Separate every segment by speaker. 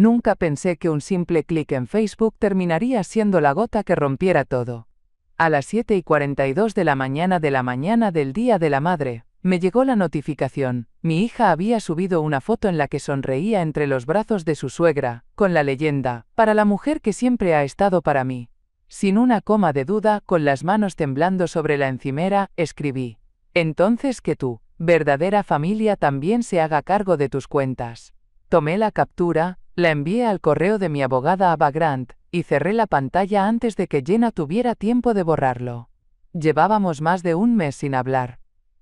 Speaker 1: Nunca pensé que un simple clic en Facebook terminaría siendo la gota que rompiera todo. A las 7:42 de la mañana del Día de la Madre, me llegó la notificación. Mi hija había subido una foto en la que sonreía entre los brazos de su suegra, con la leyenda, para la mujer que siempre ha estado para mí. Sin una coma de duda, con las manos temblando sobre la encimera, escribí: entonces que tu verdadera familia también se haga cargo de tus cuentas. Tomé la captura, la envié al correo de mi abogada Ava Grant, y cerré la pantalla antes de que Jenna tuviera tiempo de borrarlo. Llevábamos más de un mes sin hablar.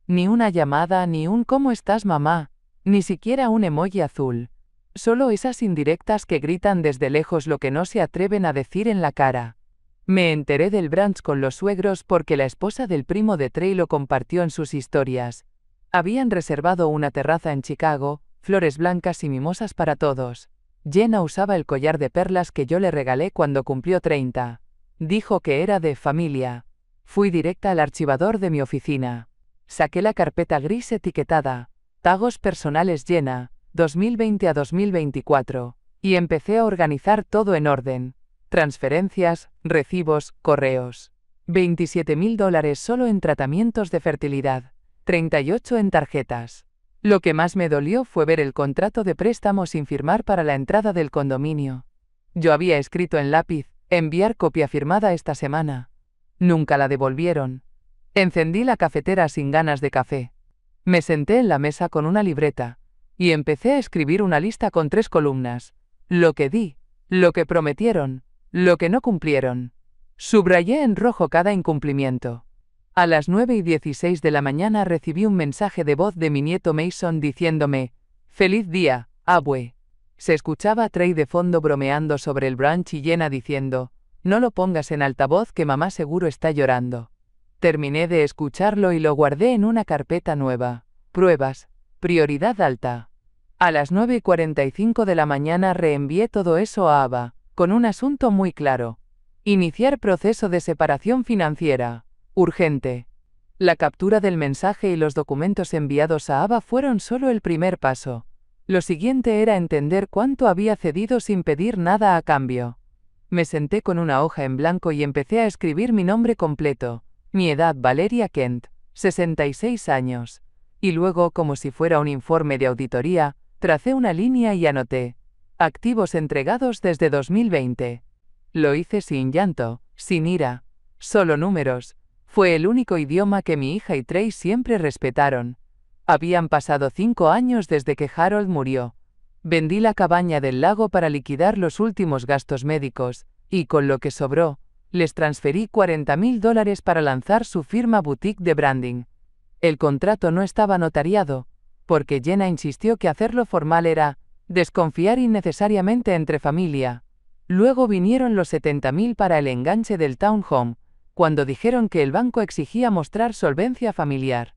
Speaker 1: Ni una llamada, ni un ¿cómo estás, mamá?, ni siquiera un emoji azul. Solo esas indirectas que gritan desde lejos lo que no se atreven a decir en la cara. Me enteré del brunch con los suegros porque la esposa del primo de Trey lo compartió en sus historias. Habían reservado una terraza en Chicago, flores blancas y mimosas para todos. Jenna usaba el collar de perlas que yo le regalé cuando cumplió 30. Dijo que era de familia. Fui directa al archivador de mi oficina. Saqué la carpeta gris etiquetada Pagos personales Jenna, 2020 a 2024, y empecé a organizar todo en orden. Transferencias, recibos, correos. $27,000 solo en tratamientos de fertilidad, 38 en tarjetas. Lo que más me dolió fue ver el contrato de préstamo sin firmar para la entrada del condominio. Yo había escrito en lápiz: enviar copia firmada esta semana. Nunca la devolvieron. Encendí la cafetera sin ganas de café. Me senté en la mesa con una libreta, y empecé a escribir una lista con 3 columnas. Lo que di, lo que prometieron, lo que no cumplieron. Subrayé en rojo cada incumplimiento. A las 9:16 de la mañana recibí un mensaje de voz de mi nieto Mason diciéndome: «Feliz día, abue». Se escuchaba a Trey de fondo bromeando sobre el brunch y Jenna diciendo: «No lo pongas en altavoz que mamá seguro está llorando». Terminé de escucharlo y lo guardé en una carpeta nueva. Pruebas, prioridad alta. A las 9:45 de la mañana reenvié todo eso a Ava, con un asunto muy claro: iniciar proceso de separación financiera. Urgente. La captura del mensaje y los documentos enviados a Ava fueron solo el primer paso. Lo siguiente era entender cuánto había cedido sin pedir nada a cambio. Me senté con una hoja en blanco y empecé a escribir mi nombre completo, mi edad Valeria Kent, 66 años. Y luego, como si fuera un informe de auditoría, tracé una línea y anoté: activos entregados desde 2020. Lo hice sin llanto, sin ira, solo números. Fue el único idioma que mi hija y Trey siempre respetaron. Habían pasado 5 años desde que Harold murió. Vendí la cabaña del lago para liquidar los últimos gastos médicos, y con lo que sobró, les transferí $40,000 para lanzar su firma boutique de branding. El contrato no estaba notariado, porque Jenna insistió que hacerlo formal era desconfiar innecesariamente entre familia. Luego vinieron los $70,000 para el enganche del townhome, cuando dijeron que el banco exigía mostrar solvencia familiar.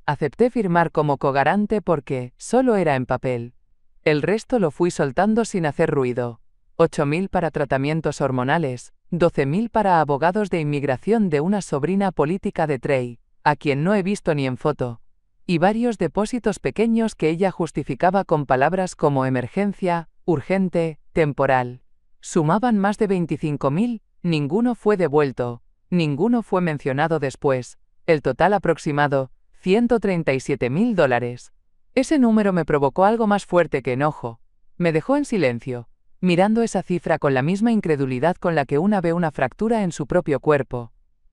Speaker 1: Acepté firmar como cogarante porque solo era en papel. El resto lo fui soltando sin hacer ruido. $8,000 para tratamientos hormonales, $12,000 para abogados de inmigración de una sobrina política de Trey, a quien no he visto ni en foto, y varios depósitos pequeños que ella justificaba con palabras como emergencia, urgente, temporal. Sumaban más de $25,000, ninguno fue devuelto. Ninguno fue mencionado después. El total aproximado, $137,000. Ese número me provocó algo más fuerte que enojo. Me dejó en silencio, mirando esa cifra con la misma incredulidad con la que una ve una fractura en su propio cuerpo.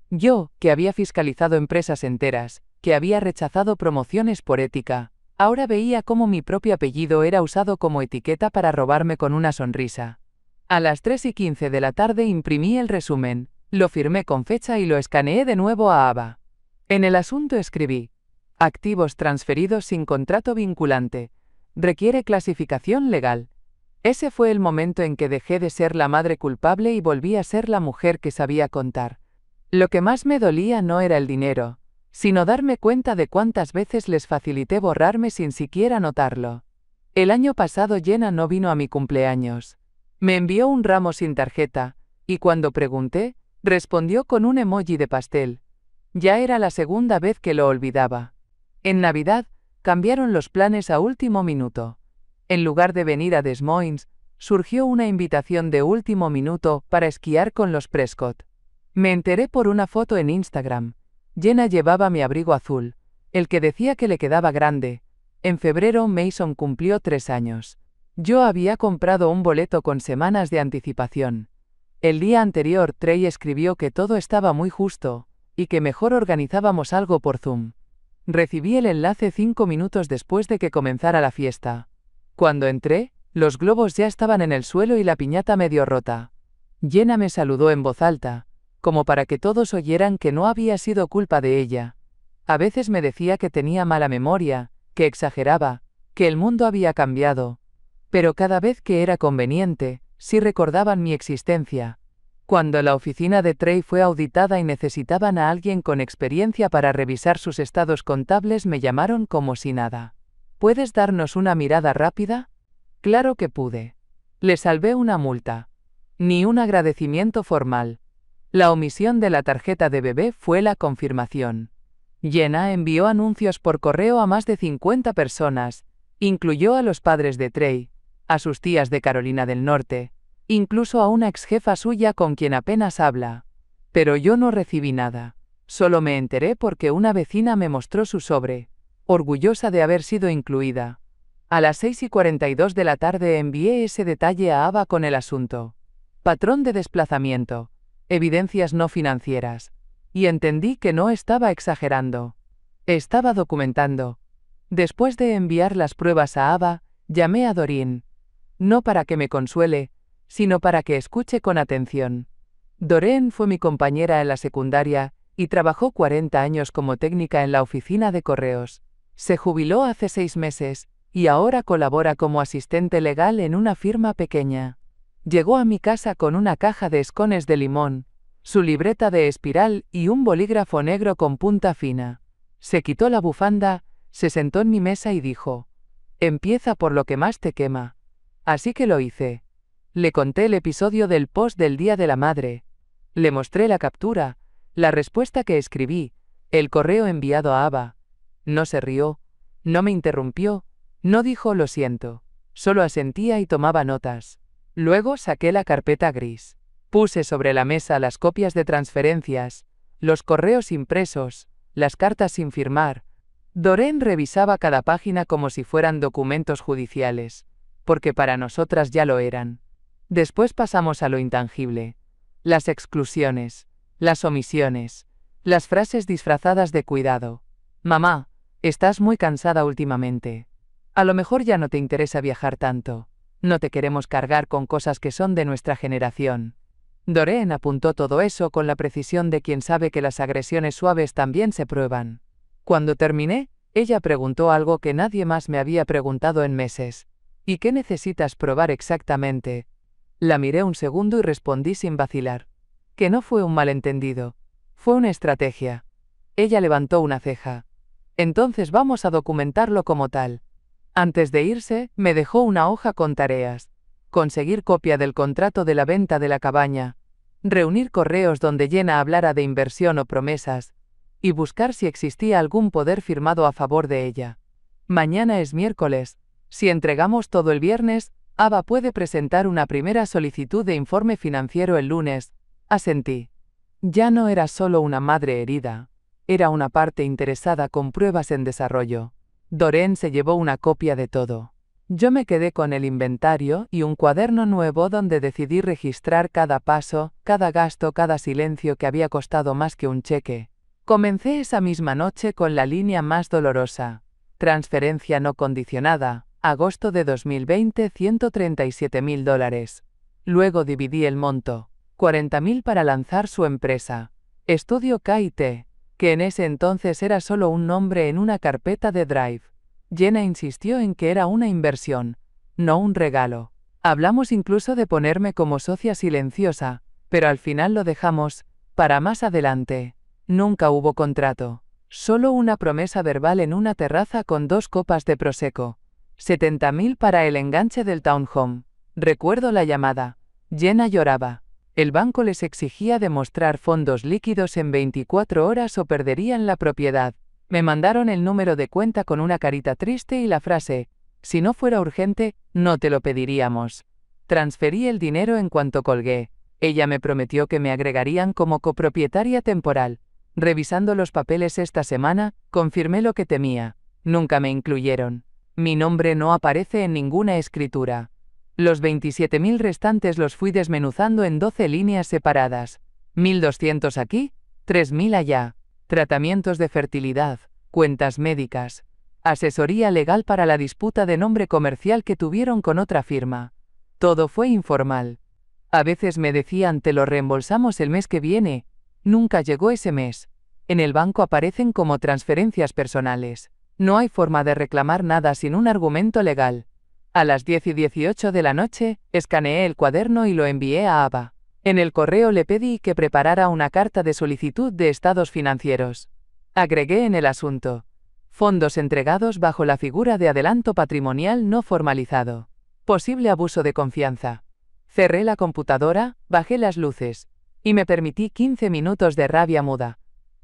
Speaker 1: Yo, que había fiscalizado empresas enteras, que había rechazado promociones por ética, ahora veía cómo mi propio apellido era usado como etiqueta para robarme con una sonrisa. A las 3:15 de la tarde imprimí el resumen. Lo firmé con fecha y lo escaneé de nuevo a Ava. En el asunto escribí: activos transferidos sin contrato vinculante. Requiere clasificación legal. Ese fue el momento en que dejé de ser la madre culpable y volví a ser la mujer que sabía contar. Lo que más me dolía no era el dinero, sino darme cuenta de cuántas veces les facilité borrarme sin siquiera notarlo. El año pasado Jenna no vino a mi cumpleaños. Me envió un ramo sin tarjeta, y cuando pregunté, respondió con un emoji de pastel. Ya era la segunda vez que lo olvidaba. En Navidad, cambiaron los planes a último minuto. En lugar de venir a Des Moines, Surgió una invitación de último minuto para esquiar con los Prescott. Me enteré por una foto en Instagram. Jenna llevaba mi abrigo azul, el que decía que le quedaba grande. En febrero Mason cumplió 3 años. Yo había comprado un boleto con semanas de anticipación. El día anterior Trey escribió que todo estaba muy justo, y que mejor organizábamos algo por Zoom. Recibí el enlace 5 minutos después de que comenzara la fiesta. Cuando entré, los globos ya estaban en el suelo y la piñata medio rota. Jenna me saludó en voz alta, como para que todos oyeran que no había sido culpa de ella. A veces me decía que tenía mala memoria, que exageraba, que el mundo había cambiado. Pero cada vez que era conveniente, sí recordaban mi existencia. Cuando la oficina de Trey fue auditada y necesitaban a alguien con experiencia para revisar sus estados contables, me llamaron como si nada. ¿Puedes darnos una mirada rápida? Claro que pude. Le salvé una multa. Ni un agradecimiento formal. La omisión de la tarjeta de bebé fue la confirmación. Jenna envió anuncios por correo a más de 50 personas, incluyó a los padres de Trey, a sus tías de Carolina del Norte, incluso a una exjefa suya con quien apenas habla. Pero yo no recibí nada. Solo me enteré porque una vecina me mostró su sobre, orgullosa de haber sido incluida. A las 6:42 de la tarde envié ese detalle a Ava con el asunto. Patrón de desplazamiento. Evidencias no financieras. Y entendí que no estaba exagerando. Estaba documentando. Después de enviar las pruebas a Ava, llamé a Doreen. No para que me consuele, sino para que escuche con atención. Doreen fue mi compañera en la secundaria, y trabajó 40 años como técnica en la oficina de correos. Se jubiló hace 6 meses, y ahora colabora como asistente legal en una firma pequeña. Llegó a mi casa con una caja de escones de limón, su libreta de espiral y un bolígrafo negro con punta fina. Se quitó la bufanda, se sentó en mi mesa y dijo: «Empieza por lo que más te quema». Así que lo hice. Le conté el episodio del post del Día de la Madre. Le mostré la captura, la respuesta que escribí, el correo enviado a Ava. No se rió, no me interrumpió, no dijo lo siento, solo asentía y tomaba notas. Luego saqué la carpeta gris. Puse sobre la mesa las copias de transferencias, los correos impresos, las cartas sin firmar. Doreen revisaba cada página como si fueran documentos judiciales, porque para nosotras ya lo eran. Después pasamos a lo intangible. Las exclusiones, las omisiones, las frases disfrazadas de cuidado. Mamá, estás muy cansada últimamente. A lo mejor ya no te interesa viajar tanto. No te queremos cargar con cosas que son de nuestra generación. Doreen apuntó todo eso con la precisión de quien sabe que las agresiones suaves también se prueban. Cuando terminé, ella preguntó algo que nadie más me había preguntado en meses. ¿Y qué necesitas probar exactamente? La miré un segundo y respondí sin vacilar. Que no fue un malentendido. Fue una estrategia. Ella levantó una ceja. Entonces vamos a documentarlo como tal. Antes de irse, me dejó una hoja con tareas. Conseguir copia del contrato de la venta de la cabaña. Reunir correos donde Jenna hablara de inversión o promesas. Y buscar si existía algún poder firmado a favor de ella. Mañana es miércoles. Si entregamos todo el viernes, Ava puede presentar una primera solicitud de informe financiero el lunes. Asentí. Ya no era solo una madre herida. Era una parte interesada con pruebas en desarrollo. Doreen se llevó una copia de todo. Yo me quedé con el inventario y un cuaderno nuevo donde decidí registrar cada paso, cada gasto, cada silencio que había costado más que un cheque. Comencé esa misma noche con la línea más dolorosa. Transferencia no condicionada, agosto de 2020, $137.000. Luego dividí el monto, $40.000 para lanzar su empresa. Estudio KIT, que en ese entonces era solo un nombre en una carpeta de Drive. Jenna insistió en que era una inversión, no un regalo. Hablamos incluso de ponerme como socia silenciosa, pero al final lo dejamos, para más adelante. Nunca hubo contrato. Solo una promesa verbal en una terraza con 2 copas de prosecco. $70.000 para el enganche del townhome. Recuerdo la llamada. Jenna lloraba. El banco les exigía demostrar fondos líquidos en 24 horas o perderían la propiedad. Me mandaron el número de cuenta con una carita triste y la frase: si no fuera urgente, no te lo pediríamos. Transferí el dinero en cuanto colgué. Ella me prometió que me agregarían como copropietaria temporal. Revisando los papeles esta semana, confirmé lo que temía. Nunca me incluyeron. Mi nombre no aparece en ninguna escritura. Los 27.000 restantes los fui desmenuzando en 12 líneas separadas. 1.200 aquí, 3.000 allá. Tratamientos de fertilidad, cuentas médicas, asesoría legal para la disputa de nombre comercial que tuvieron con otra firma. Todo fue informal. A veces me decían te lo reembolsamos el mes que viene. Nunca llegó ese mes. En el banco aparecen como transferencias personales. No hay forma de reclamar nada sin un argumento legal. A las 10:18 de la noche, escaneé el cuaderno y lo envié a Ava. En el correo le pedí que preparara una carta de solicitud de estados financieros. Agregué en el asunto: fondos entregados bajo la figura de adelanto patrimonial no formalizado. Posible abuso de confianza. Cerré la computadora, bajé las luces, y me permití 15 minutos de rabia muda.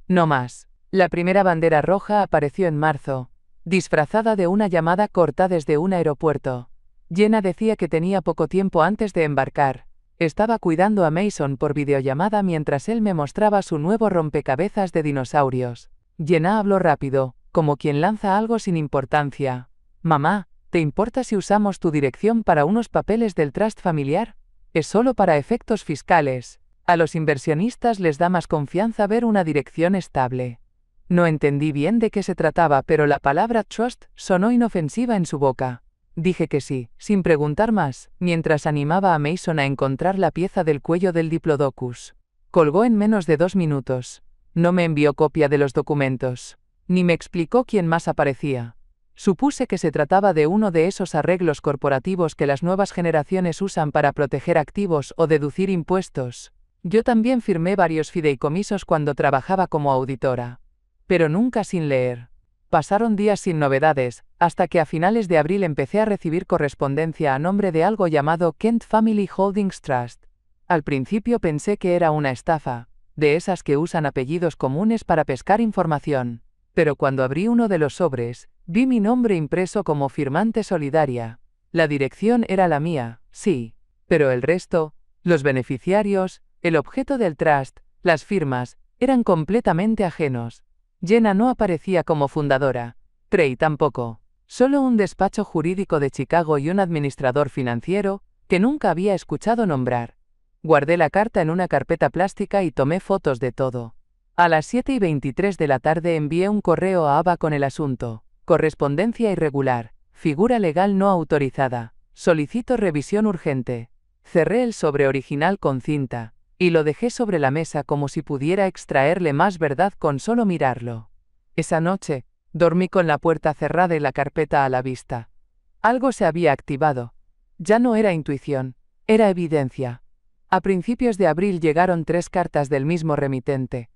Speaker 1: No más. La primera bandera roja apareció en marzo, disfrazada de una llamada corta desde un aeropuerto. Jenna decía que tenía poco tiempo antes de embarcar. Estaba cuidando a Mason por videollamada mientras él me mostraba su nuevo rompecabezas de dinosaurios. Jenna habló rápido, como quien lanza algo sin importancia. Mamá, ¿te importa si usamos tu dirección para unos papeles del trust familiar? Es solo para efectos fiscales. A los inversionistas les da más confianza ver una dirección estable. No entendí bien de qué se trataba, pero la palabra trust sonó inofensiva en su boca. Dije que sí, sin preguntar más, mientras animaba a Mason a encontrar la pieza del cuello del Diplodocus. Colgó en menos de 2 minutos. No me envió copia de los documentos. Ni me explicó quién más aparecía. Supuse que se trataba de uno de esos arreglos corporativos que las nuevas generaciones usan para proteger activos o deducir impuestos. Yo también firmé varios fideicomisos cuando trabajaba como auditora. Pero nunca sin leer. Pasaron días sin novedades, hasta que a finales de abril empecé a recibir correspondencia a nombre de algo llamado Kent Family Holdings Trust. Al principio pensé que era una estafa, de esas que usan apellidos comunes para pescar información. Pero cuando abrí uno de los sobres, vi mi nombre impreso como firmante solidaria. La dirección era la mía, sí, pero el resto, los beneficiarios, el objeto del trust, las firmas, eran completamente ajenos. Jenna no aparecía como fundadora, Trey tampoco. Solo un despacho jurídico de Chicago y un administrador financiero, que nunca había escuchado nombrar. Guardé la carta en una carpeta plástica y tomé fotos de todo. A las 7:23 de la tarde envié un correo a Ava con el asunto: correspondencia irregular, figura legal no autorizada, solicito revisión urgente. Cerré el sobre original con cinta, y lo dejé sobre la mesa como si pudiera extraerle más verdad con solo mirarlo. Esa noche, dormí con la puerta cerrada y la carpeta a la vista. Algo se había activado. Ya no era intuición, era evidencia. A principios de abril llegaron 3 cartas del mismo remitente.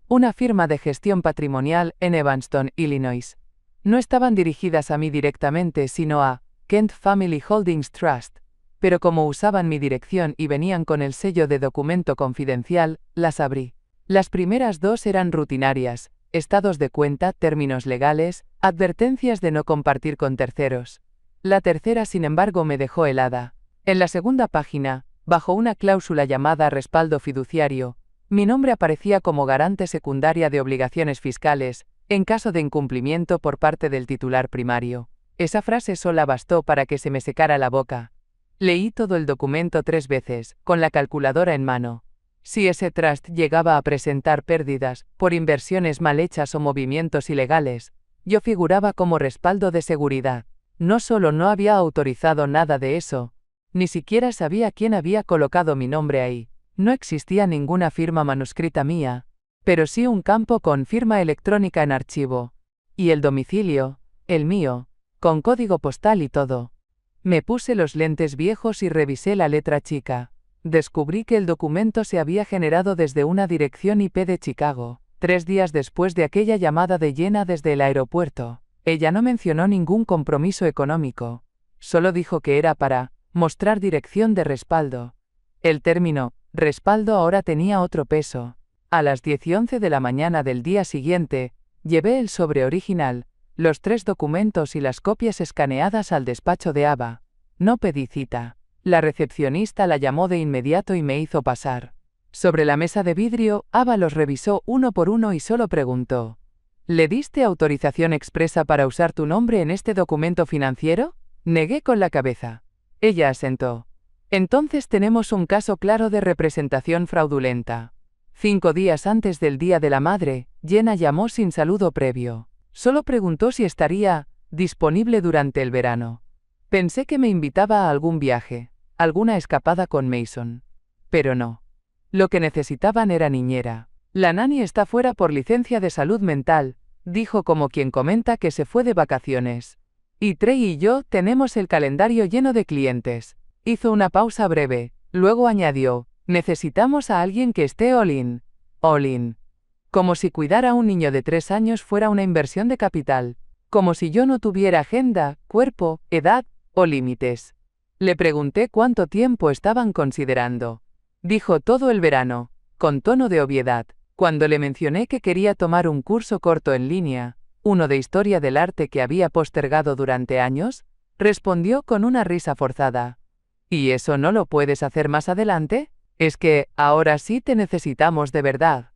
Speaker 1: Una firma de gestión patrimonial en Evanston, Illinois. No estaban dirigidas a mí directamente, sino a Kent Family Holdings Trust. Pero como usaban mi dirección y venían con el sello de documento confidencial, las abrí. Las primeras 2 eran rutinarias: estados de cuenta, términos legales, advertencias de no compartir con terceros. La tercera, sin embargo, me dejó helada. En la segunda página, bajo una cláusula llamada respaldo fiduciario, mi nombre aparecía como garante secundaria de obligaciones fiscales, en caso de incumplimiento por parte del titular primario. Esa frase sola bastó para que se me secara la boca. Leí todo el documento 3 veces, con la calculadora en mano. Si ese trust llegaba a presentar pérdidas, por inversiones mal hechas o movimientos ilegales, yo figuraba como respaldo de seguridad. No solo no había autorizado nada de eso, ni siquiera sabía quién había colocado mi nombre ahí. No existía ninguna firma manuscrita mía, pero sí un campo con firma electrónica en archivo. Y el domicilio, el mío, con código postal y todo. Me puse los lentes viejos y revisé la letra chica. Descubrí que el documento se había generado desde una dirección IP de Chicago, 3 días después de aquella llamada de Jenna desde el aeropuerto. Ella no mencionó ningún compromiso económico. Solo dijo que era para mostrar dirección de respaldo. El término respaldo ahora tenía otro peso. A las 10:11 de la mañana del día siguiente, llevé el sobre original, los 3 documentos y las copias escaneadas al despacho de Ava. No pedí cita. La recepcionista la llamó de inmediato y me hizo pasar. Sobre la mesa de vidrio, Ava los revisó uno por uno y solo preguntó: ¿Le diste autorización expresa para usar tu nombre en este documento financiero? Negué con la cabeza. Ella asentó. Entonces tenemos un caso claro de representación fraudulenta. 5 días antes del Día de la Madre, Jenna llamó sin saludo previo. Solo preguntó si estaría disponible durante el verano. Pensé que me invitaba a algún viaje, alguna escapada con Mason. Pero no. Lo que necesitaban era niñera. La nani está fuera por licencia de salud mental, dijo como quien comenta que se fue de vacaciones. Y Trey y yo tenemos el calendario lleno de clientes. Hizo una pausa breve, luego añadió: necesitamos a alguien que esté all in. All in. Como si cuidar a un niño de 3 años fuera una inversión de capital. Como si yo no tuviera agenda, cuerpo, edad o límites. Le pregunté cuánto tiempo estaban considerando. Dijo todo el verano, con tono de obviedad. Cuando le mencioné que quería tomar un curso corto en línea, uno de historia del arte que había postergado durante años, respondió con una risa forzada: ¿Y eso no lo puedes hacer más adelante? Es que, ahora sí te necesitamos de verdad.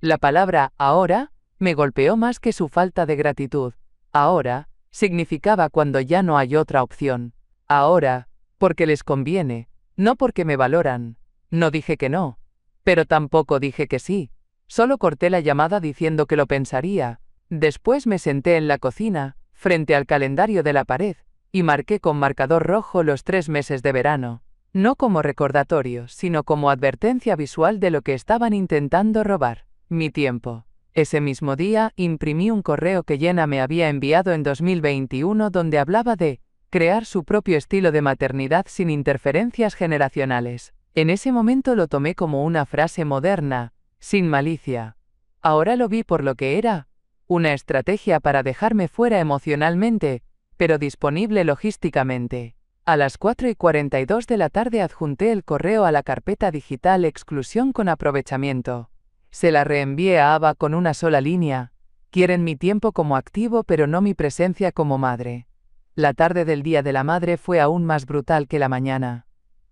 Speaker 1: La palabra ahora me golpeó más que su falta de gratitud. Ahora significaba cuando ya no hay otra opción. Ahora, porque les conviene, no porque me valoran. No dije que no, pero tampoco dije que sí. Solo corté la llamada diciendo que lo pensaría. Después me senté en la cocina, frente al calendario de la pared, y marqué con marcador rojo los 3 meses de verano. No como recordatorio, sino como advertencia visual de lo que estaban intentando robar: mi tiempo. Ese mismo día, imprimí un correo que Jenna me había enviado en 2021 donde hablaba de crear su propio estilo de maternidad sin interferencias generacionales. En ese momento lo tomé como una frase moderna, sin malicia. Ahora lo vi por lo que era: una estrategia para dejarme fuera emocionalmente, pero disponible logísticamente. A las 4:42 de la tarde adjunté el correo a la carpeta digital Exclusión con aprovechamiento. Se la reenvié a Ava con una sola línea: quieren mi tiempo como activo pero no mi presencia como madre. La tarde del Día de la Madre fue aún más brutal que la mañana.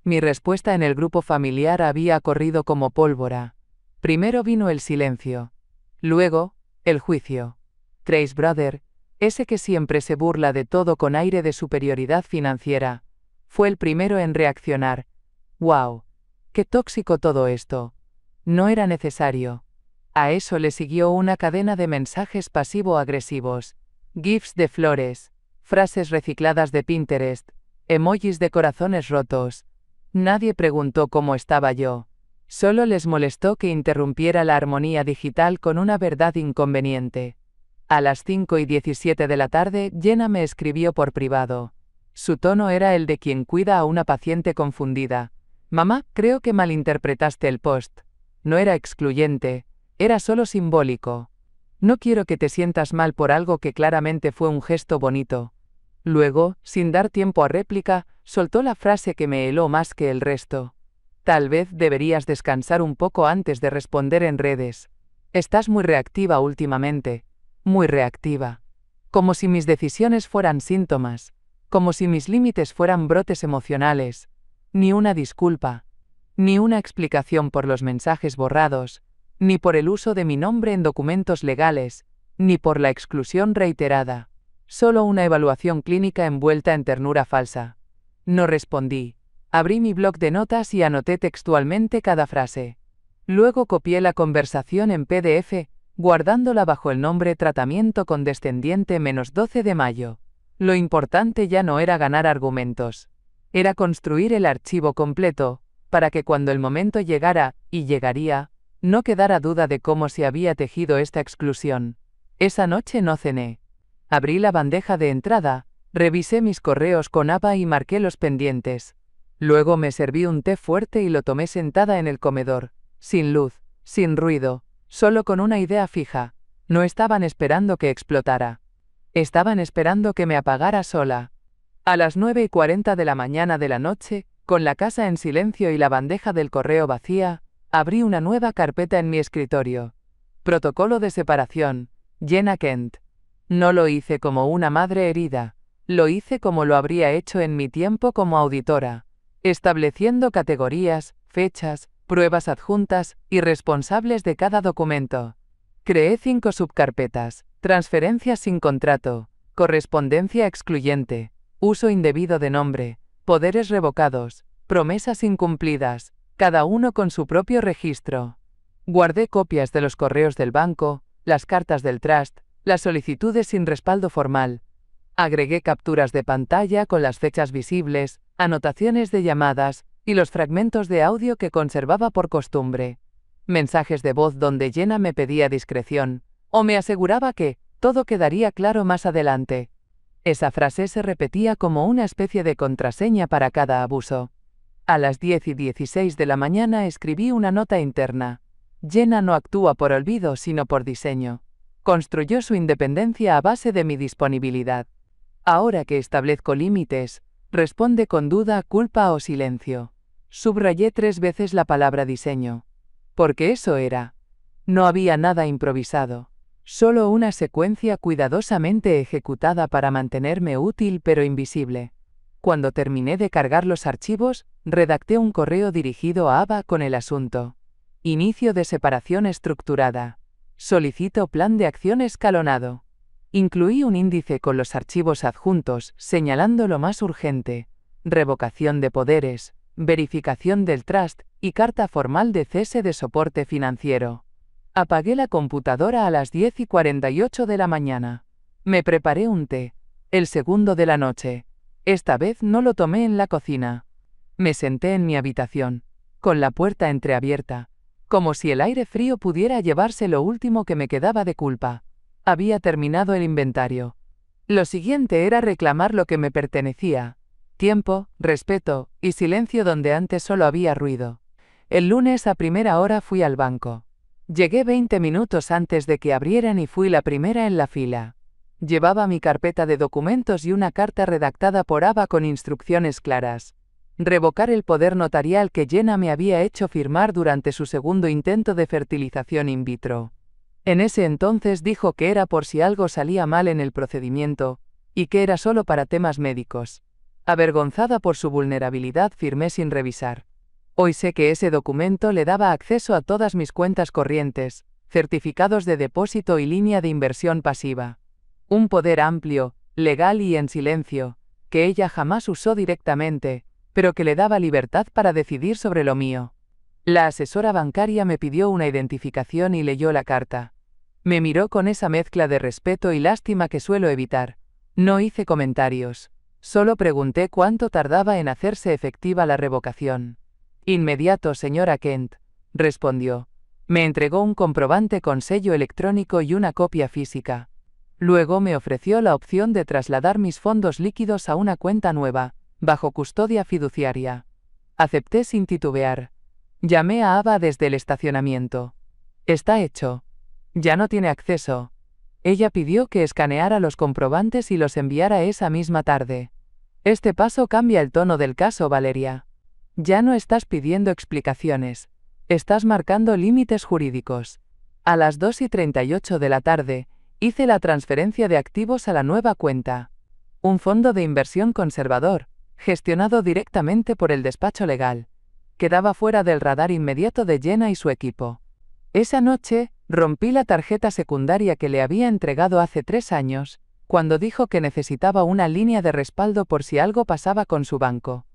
Speaker 1: Mi respuesta en el grupo familiar había corrido como pólvora. Primero vino el silencio. Luego, el juicio. Trace Brother, ese que siempre se burla de todo con aire de superioridad financiera, fue el primero en reaccionar. ¡Wow! ¡Qué tóxico todo esto! No era necesario. A eso le siguió una cadena de mensajes pasivo-agresivos, gifs de flores, frases recicladas de Pinterest, emojis de corazones rotos. Nadie preguntó cómo estaba yo. Solo les molestó que interrumpiera la armonía digital con una verdad inconveniente. A las 5:17 de la tarde, Jenna me escribió por privado. Su tono era el de quien cuida a una paciente confundida. Mamá, creo que malinterpretaste el post. No era excluyente, era solo simbólico. No quiero que te sientas mal por algo que claramente fue un gesto bonito. Luego, sin dar tiempo a réplica, soltó la frase que me heló más que el resto. Tal vez deberías descansar un poco antes de responder en redes. Estás muy reactiva últimamente. Muy reactiva. Como si mis decisiones fueran síntomas. Como si mis límites fueran brotes emocionales. Ni una disculpa. Ni una explicación por los mensajes borrados. Ni por el uso de mi nombre en documentos legales. Ni por la exclusión reiterada. Solo una evaluación clínica envuelta en ternura falsa. No respondí. Abrí mi bloc de notas y anoté textualmente cada frase. Luego copié la conversación en PDF, guardándola bajo el nombre Tratamiento Condescendiente -12 de mayo. Lo importante ya no era ganar argumentos. Era construir el archivo completo, para que cuando el momento llegara, y llegaría, no quedara duda de cómo se había tejido esta exclusión. Esa noche no cené. Abrí la bandeja de entrada, revisé mis correos con Ava y marqué los pendientes. Luego me serví un té fuerte y lo tomé sentada en el comedor, sin luz, sin ruido, solo con una idea fija. No estaban esperando que explotara. Estaban esperando que me apagara sola. A las 9:40 de la mañana de la noche, con la casa en silencio y la bandeja del correo vacía, abrí una nueva carpeta en mi escritorio. Protocolo de separación, Jenna Kent. No lo hice como una madre herida. Lo hice como lo habría hecho en mi tiempo como auditora. estableciendo categorías, fechas, pruebas adjuntas y responsables de cada documento. Creé 5 subcarpetas: transferencias sin contrato, correspondencia excluyente, uso indebido de nombre, poderes revocados, promesas incumplidas, cada uno con su propio registro. Guardé copias de los correos del banco, las cartas del trust, las solicitudes sin respaldo formal. Agregué capturas de pantalla con las fechas visibles, anotaciones de llamadas y los fragmentos de audio que conservaba por costumbre. Mensajes de voz donde Jenna me pedía discreción, o me aseguraba que todo quedaría claro más adelante. Esa frase se repetía como una especie de contraseña para cada abuso. A las 10:16 de la mañana escribí una nota interna. Jenna no actúa por olvido sino por diseño. Construyó su independencia a base de mi disponibilidad. Ahora que establezco límites, responde con duda, culpa o silencio. Subrayé 3 veces la palabra diseño. Porque eso era. No había nada improvisado. Solo una secuencia cuidadosamente ejecutada para mantenerme útil pero invisible. Cuando terminé de cargar los archivos, redacté un correo dirigido a Ava con el asunto. Inicio de separación estructurada. Solicito plan de acción escalonado. Incluí un índice con los archivos adjuntos, señalando lo más urgente: revocación de poderes, verificación del trust y carta formal de cese de soporte financiero. Apagué la computadora a las 10:48 de la mañana. Me preparé un té, el segundo de la noche. Esta vez no lo tomé en la cocina. Me senté en mi habitación, con la puerta entreabierta, como si el aire frío pudiera llevarse lo último que me quedaba de culpa. Había terminado el inventario. Lo siguiente era reclamar lo que me pertenecía: tiempo, respeto y silencio donde antes solo había ruido. El lunes a primera hora fui al banco. Llegué 20 minutos antes de que abrieran y fui la primera en la fila. Llevaba mi carpeta de documentos y una carta redactada por Ava con instrucciones claras. Revocar el poder notarial que Jenna me había hecho firmar durante su segundo intento de fertilización in vitro. En ese entonces dijo que era por si algo salía mal en el procedimiento, y que era solo para temas médicos. Avergonzada por su vulnerabilidad, firmé sin revisar. Hoy sé que ese documento le daba acceso a todas mis cuentas corrientes, certificados de depósito y línea de inversión pasiva. Un poder amplio, legal y en silencio, que ella jamás usó directamente, pero que le daba libertad para decidir sobre lo mío. La asesora bancaria me pidió una identificación y leyó la carta. Me miró con esa mezcla de respeto y lástima que suelo evitar. No hice comentarios. Solo pregunté cuánto tardaba en hacerse efectiva la revocación. Inmediato, señora Kent, respondió. Me entregó un comprobante con sello electrónico y una copia física. Luego me ofreció la opción de trasladar mis fondos líquidos a una cuenta nueva, bajo custodia fiduciaria. Acepté sin titubear. Llamé a Ava desde el estacionamiento. Está hecho. Ya no tiene acceso. Ella pidió que escaneara los comprobantes y los enviara esa misma tarde. Este paso cambia el tono del caso, Valeria. Ya no estás pidiendo explicaciones. Estás marcando límites jurídicos. A las 2:38 de la tarde, hice la transferencia de activos a la nueva cuenta. Un fondo de inversión conservador, gestionado directamente por el despacho legal. Quedaba fuera del radar inmediato de Jenna y su equipo. Esa noche, rompí la tarjeta secundaria que le había entregado hace 3 años, cuando dijo que necesitaba una línea de respaldo por si algo pasaba con su banco.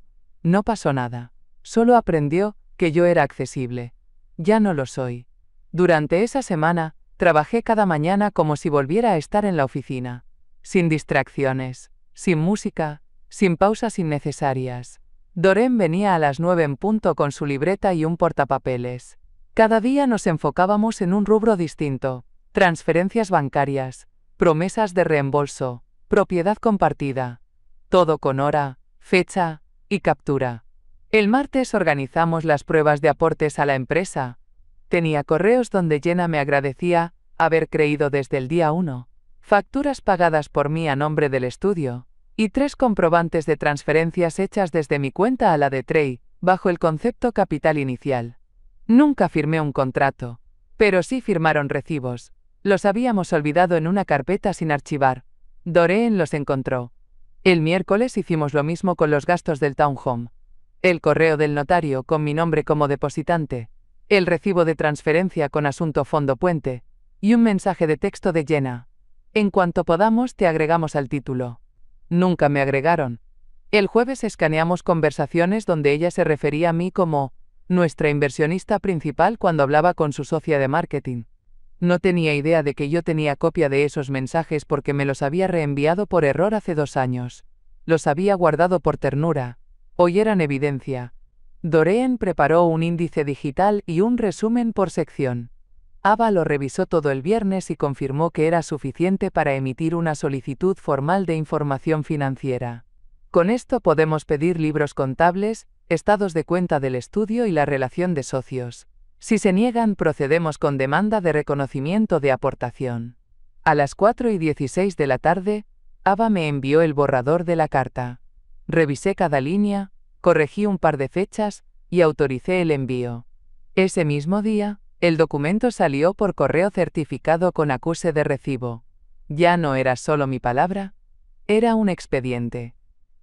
Speaker 1: No pasó nada. Solo aprendió que yo era accesible. Ya no lo soy. Durante esa semana, trabajé cada mañana como si volviera a estar en la oficina. Sin distracciones, sin música, sin pausas innecesarias. Doreen venía a las 9 en punto con su libreta y un portapapeles. Cada día nos enfocábamos en un rubro distinto: transferencias bancarias, promesas de reembolso, propiedad compartida. Todo con hora, fecha y captura. El martes organizamos las pruebas de aportes a la empresa. Tenía correos donde Jenna me agradecía haber creído desde el día 1, facturas pagadas por mí a nombre del estudio, y 3 comprobantes de transferencias hechas desde mi cuenta a la de Trey, bajo el concepto capital inicial. Nunca firmé un contrato, pero sí firmaron recibos. Los habíamos olvidado en una carpeta sin archivar. Doreen los encontró. El miércoles hicimos lo mismo con los gastos del townhome. el correo del notario con mi nombre como depositante, el recibo de transferencia con asunto fondo puente, y un mensaje de texto de Jenna. En cuanto podamos te agregamos al título. Nunca me agregaron. El jueves escaneamos conversaciones donde ella se refería a mí como nuestra inversionista principal cuando hablaba con su socia de marketing. No tenía idea de que yo tenía copia de esos mensajes porque me los había reenviado por error hace 2 años. Los había guardado por ternura. Hoy eran evidencia. Doreen preparó un índice digital y un resumen por sección. Ava lo revisó todo el viernes y confirmó que era suficiente para emitir una solicitud formal de información financiera. Con esto podemos pedir libros contables, estados de cuenta del estudio y la relación de socios. Si se niegan, procedemos con demanda de reconocimiento de aportación. A las 4:16 de la tarde, Ava me envió el borrador de la carta. Revisé cada línea, corregí un par de fechas y autoricé el envío. Ese mismo día, el documento salió por correo certificado con acuse de recibo. Ya no era solo mi palabra, era un expediente.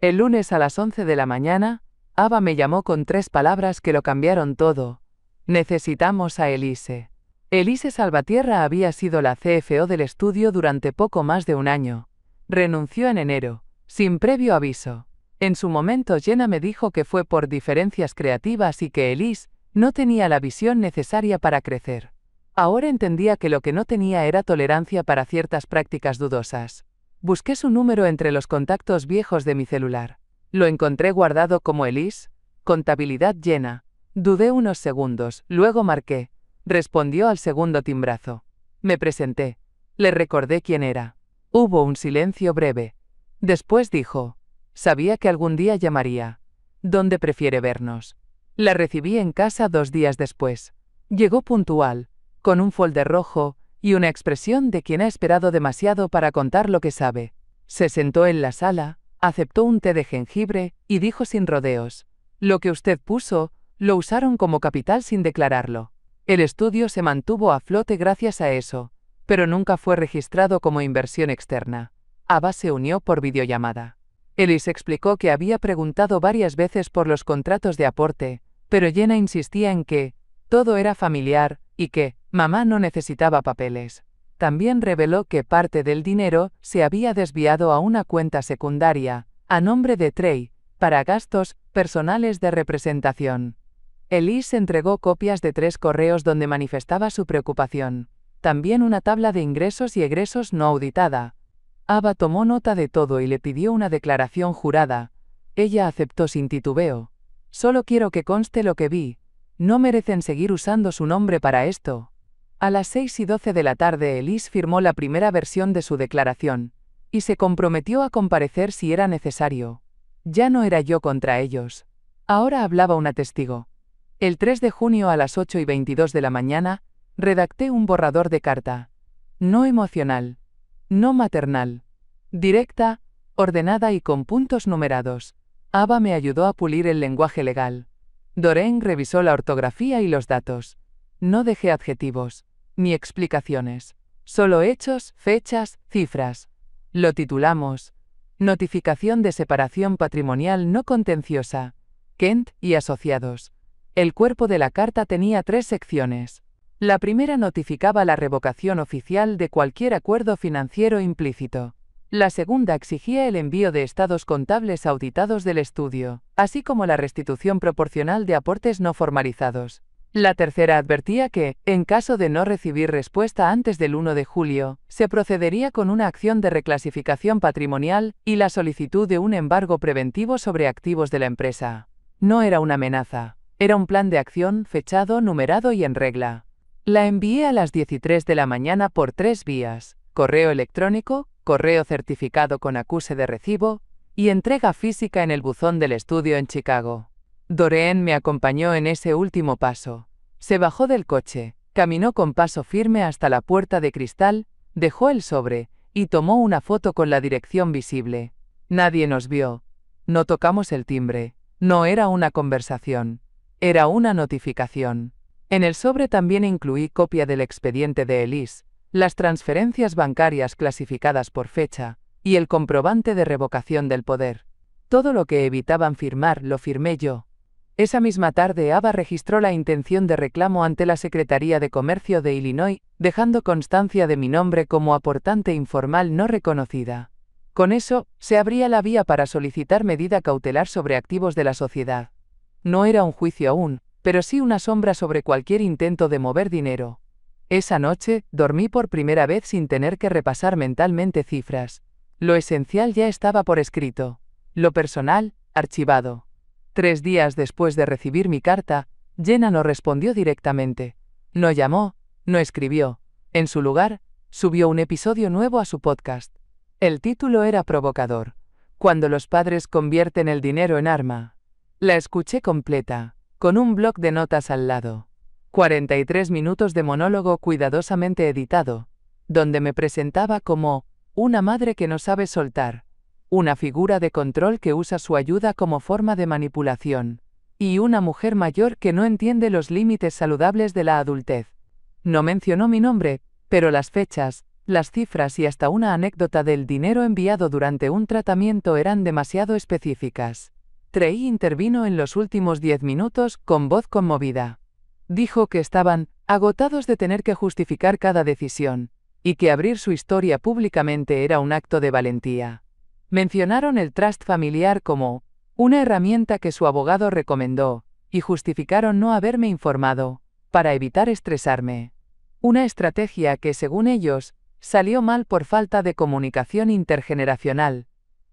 Speaker 1: El lunes a las 11 de la mañana, Ava me llamó con 3 palabras que lo cambiaron todo. Necesitamos a Elise. Elise Salvatierra había sido la CFO del estudio durante poco más de 1 año. Renunció en enero, sin previo aviso. En su momento Jenna me dijo que fue por diferencias creativas y que Elise no tenía la visión necesaria para crecer. Ahora entendía que lo que no tenía era tolerancia para ciertas prácticas dudosas. Busqué su número entre los contactos viejos de mi celular. Lo encontré guardado como Elise, contabilidad Jenna. Dudé unos segundos, luego marqué. Respondió al segundo timbrazo. Me presenté. Le recordé quién era. Hubo un silencio breve. Después dijo: sabía que algún día llamaría. ¿Dónde prefiere vernos? La recibí en casa 2 días después. Llegó puntual, con un folder rojo y una expresión de quien ha esperado demasiado para contar lo que sabe. Se sentó en la sala, aceptó un té de jengibre y dijo sin rodeos: lo que usted puso, lo usaron como capital sin declararlo. El estudio se mantuvo a flote gracias a eso, pero nunca fue registrado como inversión externa. Ava se unió por videollamada. Elise explicó que había preguntado varias veces por los contratos de aporte, pero Jenna insistía en que todo era familiar y que mamá no necesitaba papeles. También reveló que parte del dinero se había desviado a una cuenta secundaria, a nombre de Trey, para gastos personales de representación. Elise entregó copias de 3 correos donde manifestaba su preocupación. También una tabla de ingresos y egresos no auditada. Ava tomó nota de todo y le pidió una declaración jurada. Ella aceptó sin titubeo. Solo quiero que conste lo que vi. No merecen seguir usando su nombre para esto. A las 6:12 de la tarde Elise firmó la primera versión de su declaración, y se comprometió a comparecer si era necesario. Ya no era yo contra ellos. Ahora hablaba una testigo. El 3 de junio a las 8:22 de la mañana, redacté un borrador de carta. No emocional. No maternal. Directa, ordenada y con puntos numerados. Ava me ayudó a pulir el lenguaje legal. Doreen revisó la ortografía y los datos. No dejé adjetivos, ni explicaciones. Solo hechos, fechas, cifras. Lo titulamos Notificación de separación patrimonial no contenciosa. Kent y asociados. El cuerpo de la carta tenía 3 secciones. La primera notificaba la revocación oficial de cualquier acuerdo financiero implícito. La segunda exigía el envío de estados contables auditados del estudio, así como la restitución proporcional de aportes no formalizados. La tercera advertía que, en caso de no recibir respuesta antes del 1 de julio, se procedería con una acción de reclasificación patrimonial y la solicitud de un embargo preventivo sobre activos de la empresa. No era una amenaza. Era un plan de acción fechado, numerado y en regla. La envié a las 10:03 de la mañana por 3 vías: correo electrónico, correo certificado con acuse de recibo y entrega física en el buzón del estudio en Chicago. Doreen me acompañó en ese último paso. Se bajó del coche, caminó con paso firme hasta la puerta de cristal, dejó el sobre y tomó una foto con la dirección visible. Nadie nos vio. No tocamos el timbre. No era una conversación. Era una notificación. En el sobre también incluí copia del expediente de Elise, las transferencias bancarias clasificadas por fecha, y el comprobante de revocación del poder. Todo lo que evitaban firmar lo firmé yo. Esa misma tarde Ava registró la intención de reclamo ante la Secretaría de Comercio de Illinois, dejando constancia de mi nombre como aportante informal no reconocida. Con eso, se abría la vía para solicitar medida cautelar sobre activos de la sociedad. No era un juicio aún, pero sí una sombra sobre cualquier intento de mover dinero. Esa noche, dormí por primera vez sin tener que repasar mentalmente cifras. Lo esencial ya estaba por escrito. Lo personal, archivado. 3 días después de recibir mi carta, Jenna no respondió directamente. No llamó, no escribió. En su lugar, subió un episodio nuevo a su podcast. El título era provocador. Cuando los padres convierten el dinero en arma. La escuché completa, con un bloc de notas al lado. 43 minutos de monólogo cuidadosamente editado, donde me presentaba como una madre que no sabe soltar, una figura de control que usa su ayuda como forma de manipulación, y una mujer mayor que no entiende los límites saludables de la adultez. No mencionó mi nombre, pero las fechas, las cifras y hasta una anécdota del dinero enviado durante un tratamiento eran demasiado específicas. Trey intervino en los últimos 10 minutos con voz conmovida. Dijo que estaban agotados de tener que justificar cada decisión, y que abrir su historia públicamente era un acto de valentía. Mencionaron el trust familiar como una herramienta que su abogado recomendó, y justificaron no haberme informado, para evitar estresarme. Una estrategia que, según ellos, salió mal por falta de comunicación intergeneracional.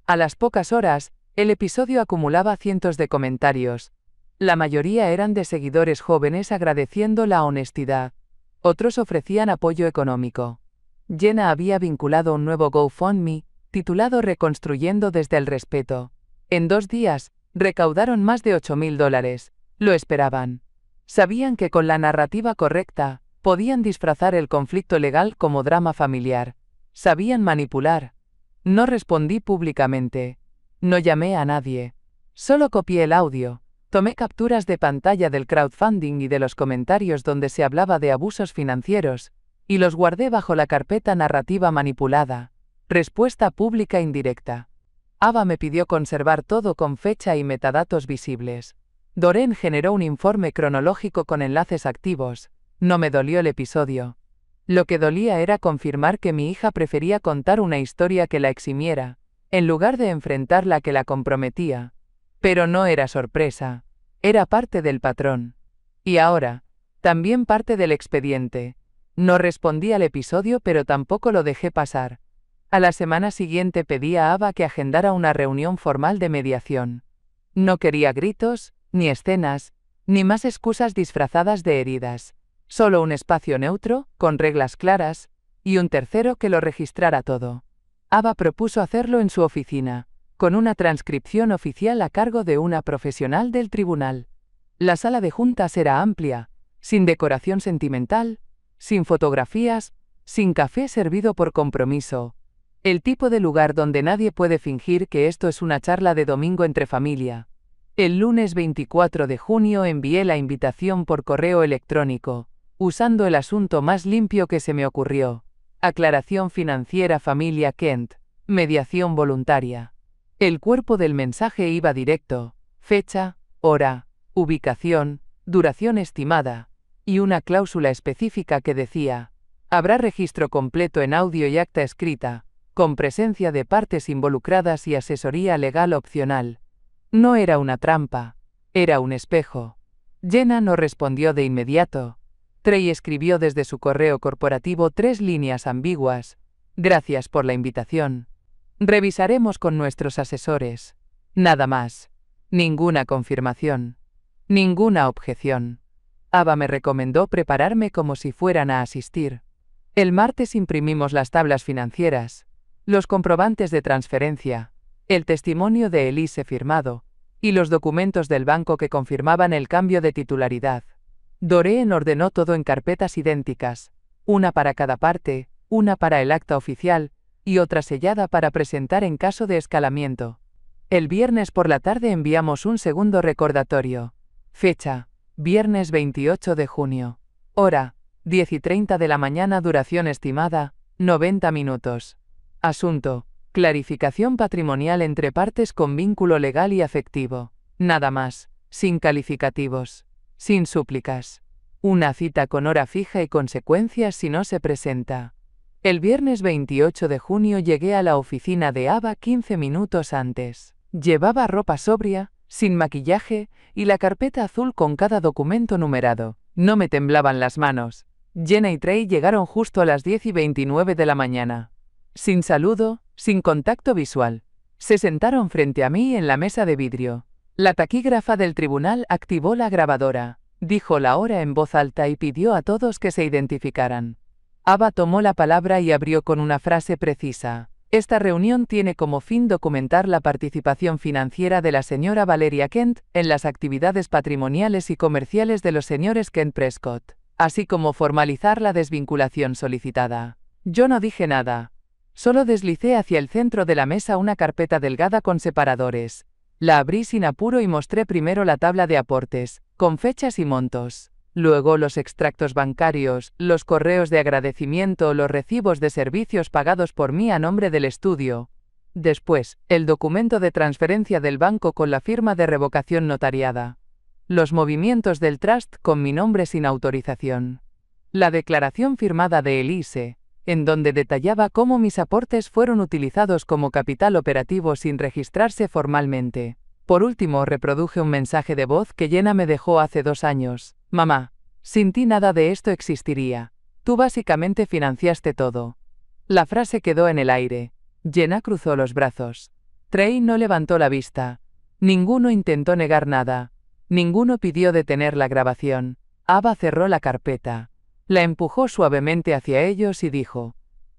Speaker 1: A las pocas horas, el episodio acumulaba cientos de comentarios. La mayoría eran de seguidores jóvenes agradeciendo la honestidad. Otros ofrecían apoyo económico. Jenna había vinculado un nuevo GoFundMe, titulado Reconstruyendo desde el respeto. En 2 días, recaudaron más de $8.000. Lo esperaban. Sabían que con la narrativa correcta, podían disfrazar el conflicto legal como drama familiar. Sabían manipular. No respondí públicamente. No llamé a nadie. Solo copié el audio. Tomé capturas de pantalla del crowdfunding y de los comentarios donde se hablaba de abusos financieros, y los guardé bajo la carpeta narrativa manipulada. Respuesta pública indirecta. Ava me pidió conservar todo con fecha y metadatos visibles. Doreen generó un informe cronológico con enlaces activos. No me dolió el episodio. Lo que dolía era confirmar que mi hija prefería contar una historia que la eximiera, en lugar de enfrentar la que la comprometía. Pero no era sorpresa. Era parte del patrón. Y ahora, también parte del expediente. No respondí al episodio pero tampoco lo dejé pasar. A la semana siguiente pedí a Ava que agendara una reunión formal de mediación. No quería gritos, ni escenas, ni más excusas disfrazadas de heridas. Solo un espacio neutro, con reglas claras, y un tercero que lo registrara todo. Ava propuso hacerlo en su oficina, con una transcripción oficial a cargo de una profesional del tribunal. La sala de juntas era amplia, sin decoración sentimental, sin fotografías, sin café servido por compromiso. El tipo de lugar donde nadie puede fingir que esto es una charla de domingo entre familia. El lunes 24 de junio envié la invitación por correo electrónico, usando el asunto más limpio que se me ocurrió. Aclaración financiera familia Kent, mediación voluntaria. El cuerpo del mensaje iba directo, fecha, hora, ubicación, duración estimada, y una cláusula específica que decía, habrá registro completo en audio y acta escrita, con presencia de partes involucradas y asesoría legal opcional. No era una trampa, era un espejo. Jenna no respondió de inmediato. Trey escribió desde su correo corporativo 3 líneas ambiguas. Gracias por la invitación. Revisaremos con nuestros asesores. Nada más. Ninguna confirmación. Ninguna objeción. Ava me recomendó prepararme como si fueran a asistir. El martes imprimimos las tablas financieras, los comprobantes de transferencia, el testimonio de Elise firmado, y los documentos del banco que confirmaban el cambio de titularidad. Doreen ordenó todo en carpetas idénticas, una para cada parte, una para el acta oficial, y otra sellada para presentar en caso de escalamiento. El viernes por la tarde enviamos un segundo recordatorio. Fecha, viernes 28 de junio. Hora, 10:30 de la mañana. Duración estimada, 90 minutos. Asunto, clarificación patrimonial entre partes con vínculo legal y afectivo. Nada más. sin calificativos, sin súplicas. Una cita con hora fija y consecuencias si no se presenta. El viernes 28 de junio llegué a la oficina de Ava 15 minutos antes. Llevaba ropa sobria, sin maquillaje, y la carpeta azul con cada documento numerado. No me temblaban las manos. Jenna y Trey llegaron justo a las 10:29 de la mañana. Sin saludo, sin contacto visual. Se sentaron frente a mí en la mesa de vidrio. La taquígrafa del tribunal activó la grabadora, dijo la hora en voz alta y pidió a todos que se identificaran. Ava tomó la palabra y abrió con una frase precisa. Esta reunión tiene como fin documentar la participación financiera de la señora Valeria Kent en las actividades patrimoniales y comerciales de los señores Kent Prescott, así como formalizar la desvinculación solicitada. Yo no dije nada. Solo deslicé hacia el centro de la mesa una carpeta delgada con separadores. La abrí sin apuro y mostré primero la tabla de aportes, con fechas y montos. Luego los extractos bancarios, los correos de agradecimiento, los recibos de servicios pagados por mí a nombre del estudio. Después, el documento de transferencia del banco con la firma de revocación notariada. Los movimientos del trust con mi nombre sin autorización. La declaración firmada de Elise, en donde detallaba cómo mis aportes fueron utilizados como capital operativo sin registrarse formalmente. Por último, reproduje un mensaje de voz que Jenna me dejó hace 2 años. Mamá, sin ti nada de esto existiría. Tú básicamente financiaste todo. La frase quedó en el aire. Jenna cruzó los brazos. Trey no levantó la vista. Ninguno intentó negar nada. Ninguno pidió detener la grabación. Ava cerró la carpeta. La empujó suavemente hacia ellos y dijo: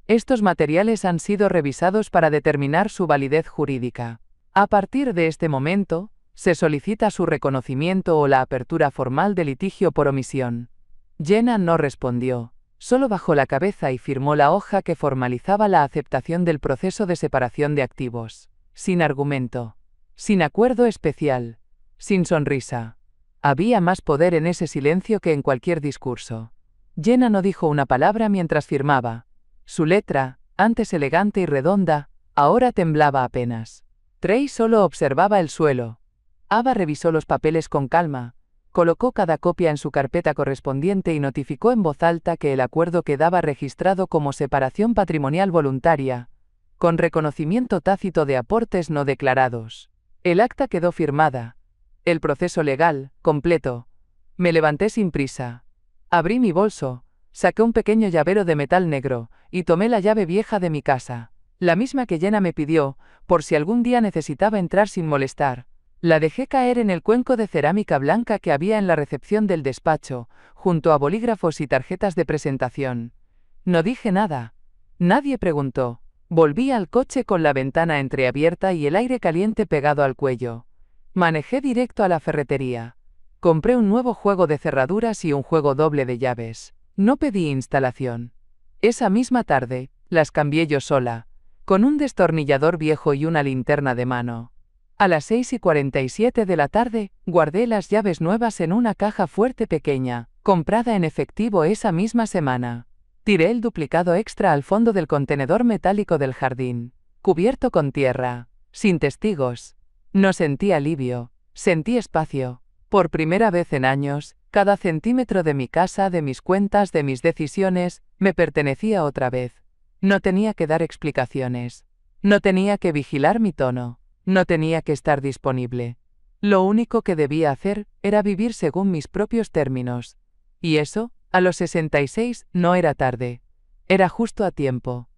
Speaker 1: estos materiales han sido revisados para determinar su validez jurídica. A partir de este momento, se solicita su reconocimiento o la apertura formal de litigio por omisión. Jenna no respondió, solo bajó la cabeza y firmó la hoja que formalizaba la aceptación del proceso de separación de activos. Sin argumento. Sin acuerdo especial. Sin sonrisa. Había más poder en ese silencio que en cualquier discurso. Jenna no dijo una palabra mientras firmaba. Su letra, antes elegante y redonda, ahora temblaba apenas. Trey solo observaba el suelo. Ava revisó los papeles con calma, colocó cada copia en su carpeta correspondiente y notificó en voz alta que el acuerdo quedaba registrado como separación patrimonial voluntaria, con reconocimiento tácito de aportes no declarados. El acta quedó firmada. El proceso legal, completo. Me levanté sin prisa. Abrí mi bolso, saqué un pequeño llavero de metal negro, y tomé la llave vieja de mi casa, la misma que Jenna me pidió, por si algún día necesitaba entrar sin molestar. La dejé caer en el cuenco de cerámica blanca que había en la recepción del despacho, junto a bolígrafos y tarjetas de presentación. No dije nada. Nadie preguntó. Volví al coche con la ventana entreabierta y el aire caliente pegado al cuello. Manejé directo a la ferretería. Compré un nuevo juego de cerraduras y un juego doble de llaves. No pedí instalación. Esa misma tarde, las cambié yo sola, con un destornillador viejo y una linterna de mano. A las 6:47 de la tarde, guardé las llaves nuevas en una caja fuerte pequeña, comprada en efectivo esa misma semana. Tiré el duplicado extra al fondo del contenedor metálico del jardín, cubierto con tierra, sin testigos. No sentí alivio, sentí espacio. Por primera vez en años, cada centímetro de mi casa, de mis cuentas, de mis decisiones, me pertenecía otra vez. No tenía que dar explicaciones. No tenía que vigilar mi tono. No tenía que estar disponible. Lo único que debía hacer era vivir según mis propios términos. Y eso, a los 66, no era tarde. Era justo a tiempo.